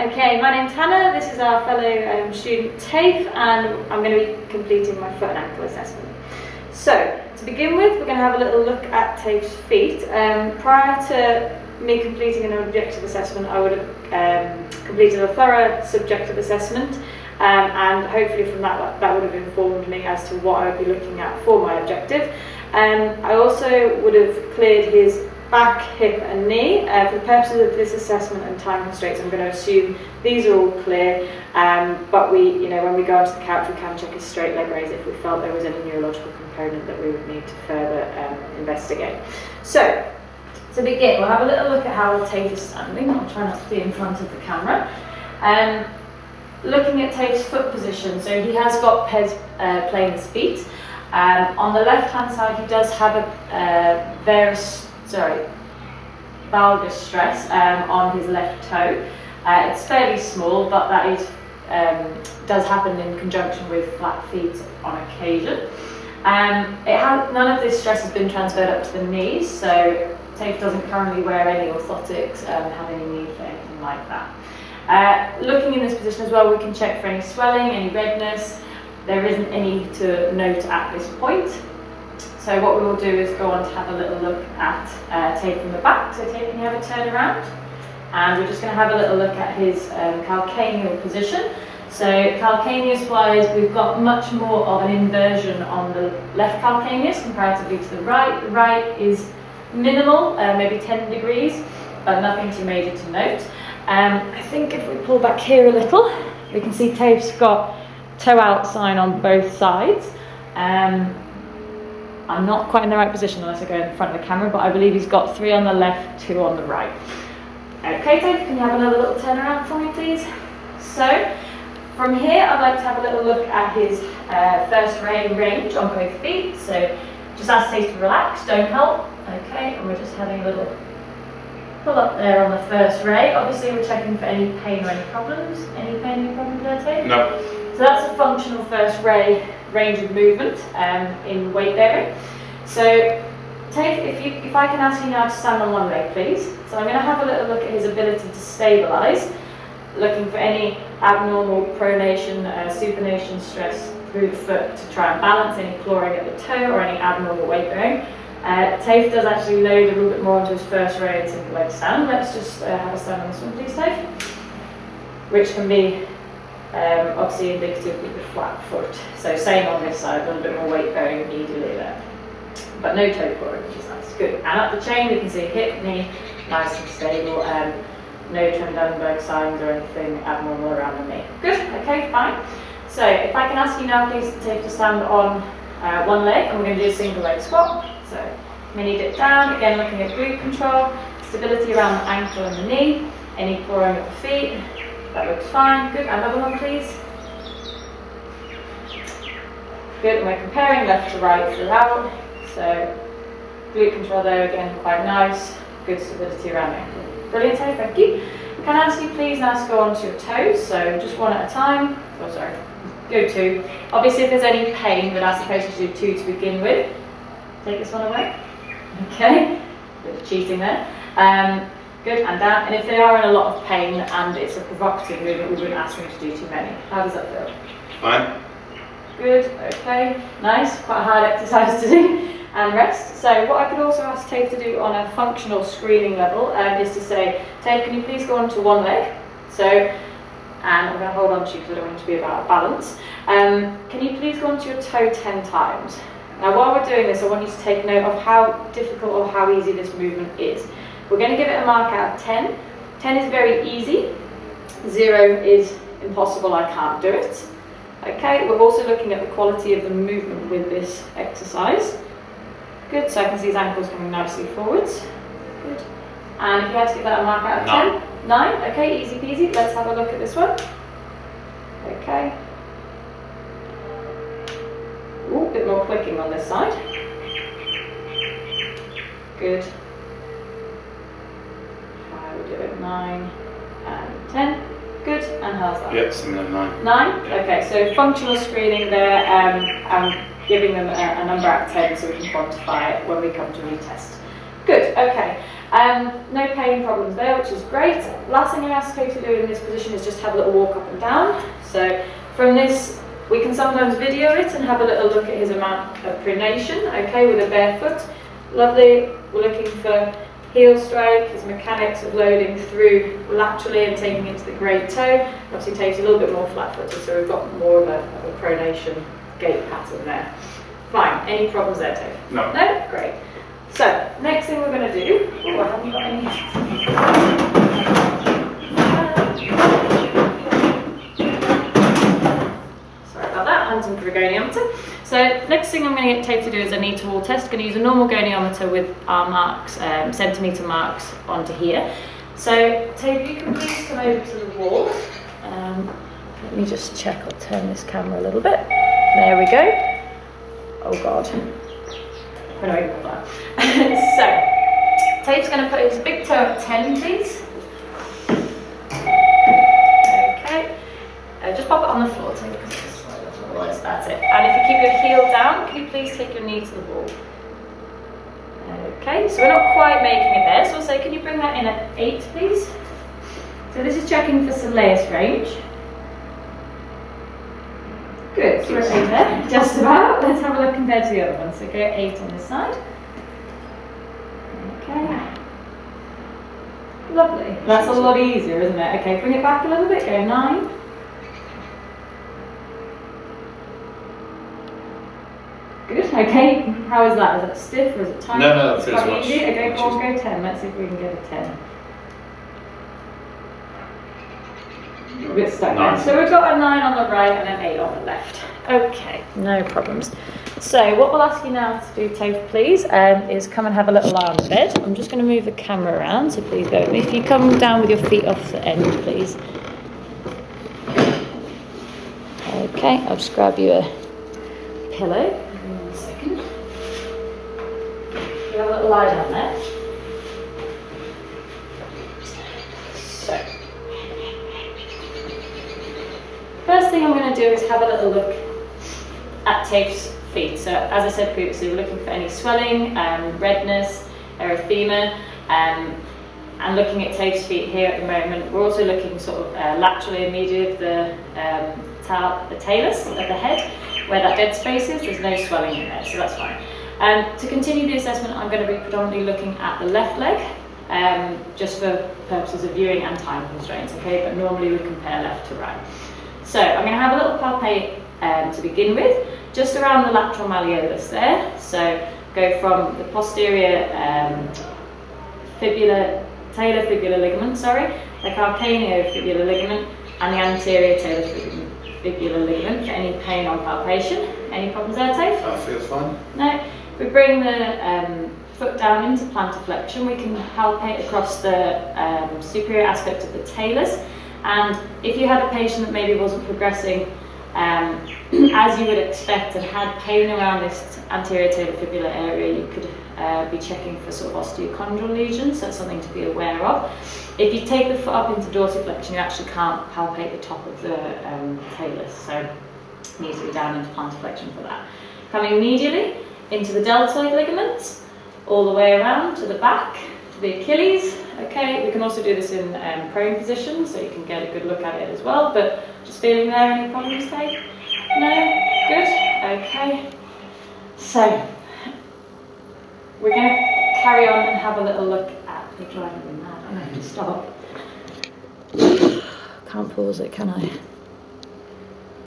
Okay, my name's Hannah, this is our fellow student Tafe, and I'm going to be completing my foot and ankle assessment. So, to begin with, we're going to have a little look at Tafe's feet. Prior to me completing an objective assessment, I would have completed a thorough subjective assessment, and hopefully from that would have informed me as to what I would be looking at for my objective. I also would have cleared his back, hip and knee. For the purposes of this assessment and time constraints, I'm going to assume these are all clear, but when we go onto the couch, we can check his straight leg raise if we felt there was any neurological component that we would need to further investigate. So, to begin, we'll have a little look at how Tafe is standing. I'll try not to be in front of the camera. Looking at Tafe's foot position, so he has got pes planus feet. On the left-hand side, he does have a valgus stress on his left toe. It's fairly small, but that does happen in conjunction with flat feet on occasion. None of this stress has been transferred up to the knees, so Tafe doesn't currently wear any orthotics, have any knee for anything like that. Looking in this position as well, we can check for any swelling, any redness. There isn't any to note at this point. So what we will do is go on to have a little look at Tafe from the back. So Tafe, can you have a turn around? And we're just going to have a little look at his calcaneal position. So calcaneus-wise, we've got much more of an inversion on the left calcaneus comparatively to the right. The right is minimal, maybe 10 degrees, but nothing too major to note. I think if we pull back here a little, we can see Tafe's got toe out sign on both sides. I'm not quite in the right position unless I go in front of the camera, but I believe he's got 3 on the left, 2 on the right. Okay, Tafe, can you have another little turn around for me, please? So, from here, I'd like to have a little look at his first ray range on both feet. So, just ask Tafe to relax, don't help. Okay, and we're just having a little pull up there on the first ray. Obviously, we're checking for any pain or any problems. Any pain, any problems there, Tafe? No. So that's a functional first ray range of movement in weight bearing. So Tafe, if I can ask you now to stand on one leg, please. So I'm going to have a little look at his ability to stabilise, looking for any abnormal pronation, supination stress through the foot to try and balance any clawing at the toe or any abnormal weight bearing. Tafe does actually load a little bit more onto his first ray and single leg stand. Let's just have a stand on this one, please, Tafe. Which can be obviously indicative with the flat foot. So same on this side, a little bit more weight bearing medially there. But no toe clawing, which is nice. Good. And up the chain we can see hip, knee, nice and stable. No Trendelenburg signs or anything abnormal around the knee. Good, okay, fine. So if I can ask you now please Tafe to stand on one leg, and we're going to do a single leg squat. So mini dip down, again looking at glute control, stability around the ankle and the knee, any clawing at the feet. That looks fine. Good. Another one, please. Good. And we're comparing left to right throughout. So, glute control there again, quite nice. Good stability around the ankle. Brilliant, Tafe. Thank you. Can I ask you please now to go on to your toes? So, just one at a time. Oh, sorry. Go 2. Obviously, if there's any pain, we'd ask the patient to do 2 to begin with. Take this one away. Okay. Bit of cheating there. Good, and down. And if they are in a lot of pain and it's a provocative movement, we wouldn't ask them to do too many. How does that feel? Fine. Good, okay, nice. Quite a hard exercise to do. And rest. So what I could also ask Tafe to do on a functional screening level is to say, Tafe, can you please go on to one leg? So, and I'm going to hold on to you because I don't want it to be about balance. Can you please go onto your toe 10 times? Now while we're doing this, I want you to take note of how difficult or how easy this movement is. We're going to give it a mark out of 10. 10 is very easy. 0 is impossible, I can't do it. Okay, we're also looking at the quality of the movement with this exercise. Good, so I can see his ankles coming nicely forwards. Good. And if you had to give that a mark out of 10? 9. Okay, easy peasy. Let's have a look at this one. Okay. Ooh, a bit more clicking on this side. Good. Do it 9 and 10. Good. And how's that? Yep, similar 9. 9? Yep. Okay, so functional screening there. I'm giving them a number out of 10 so we can quantify it when we come to retest. Good, okay. No pain problems there, which is great. Last thing I ask you to do in this position is just have a little walk up and down. So from this, we can sometimes video it and have a little look at his amount of pronation, okay, with a bare foot. Lovely, we're looking for heel strike, his mechanics of loading through laterally and taking it to the great toe. Obviously takes a little bit more flat-footed, so we've got more of a pronation gait pattern there. Fine, any problems there, Dave? No. No? Great. So, next thing we're going to do, I haven't got any. Sorry about that, hunting for a goniometer. So, next thing I'm going to get Tape to do is a knee to wall test. I'm going to use a normal goniometer with our marks, centimetre marks onto here. So, Tape, you can please come over to the wall. Let me just check, I'll turn this camera a little bit. There we go. Oh God. Where do I go that? So, Tape's going to put his big toe at 10, please. Okay. Just pop it on the floor, Tape. That's it. And if you keep your heel down, can you please take your knee to the wall? Okay, so we're not quite making it there, so we'll say, can you bring that in at 8, please? So this is checking for soleus range. Good, so we're at 8 there, just about. Let's have a look compared to the other one. So go 8 on this side. Okay. Lovely. That's a lot easier, isn't it? Okay, bring it back a little bit, go 9. Good, okay. How is that? Is that stiff or is it tight? No, that feels quite much easy. Okay, go easier. on, go 10. Let's see if we can get a 10. A bit stuck there. So we've got a 9 on the right and an 8 on the left. Okay, no problems. So what we'll ask you now to do, Tape, please, is come and have a little lie on the bed. I'm just going to move the camera around, so please bear with me. If you come down with your feet off the end, please. Okay, I'll just grab you a pillow. In 1 second. You have a little lie down there. So, first thing I'm going to do is have a little look at Tape's feet. So, as I said previously, we're looking for any swelling, redness, erythema, and looking at Tape's feet here at the moment. We're also looking sort of laterally and medially of the talus at the head, where that dead space is. There's no swelling in there, so that's fine. To continue the assessment, I'm going to be predominantly looking at the left leg, just for purposes of viewing and time constraints, okay? But normally we compare left to right. So I'm going to have a little palpate to begin with, just around the lateral malleolus there. So go from the posterior talar fibular ligament, the calcaneofibular ligament, and the anterior talar fibular ligament for any pain on palpation. Any problems there, Tape? That feels fine. No. If we bring the foot down into plantar flexion, we can palpate across the superior aspect of the talus. And if you had a patient that maybe wasn't progressing as you would expect and had pain around this anterior talofibular area, you could be checking for sort of osteochondral lesions. So that's something to be aware of. If you take the foot up into dorsiflexion, you actually can't palpate the top of the talus, so it needs to be down into plantar flexion for that. Coming medially into the deltoid ligaments, all the way around to the back, to the Achilles. Okay, we can also do this in prone position, so you can get a good look at it as well, but just feeling there, any problems, Tape? No? Good? Okay. So, we're going to carry on and have a little look at the driving me mad. I have to stop. Can't pause it, can I?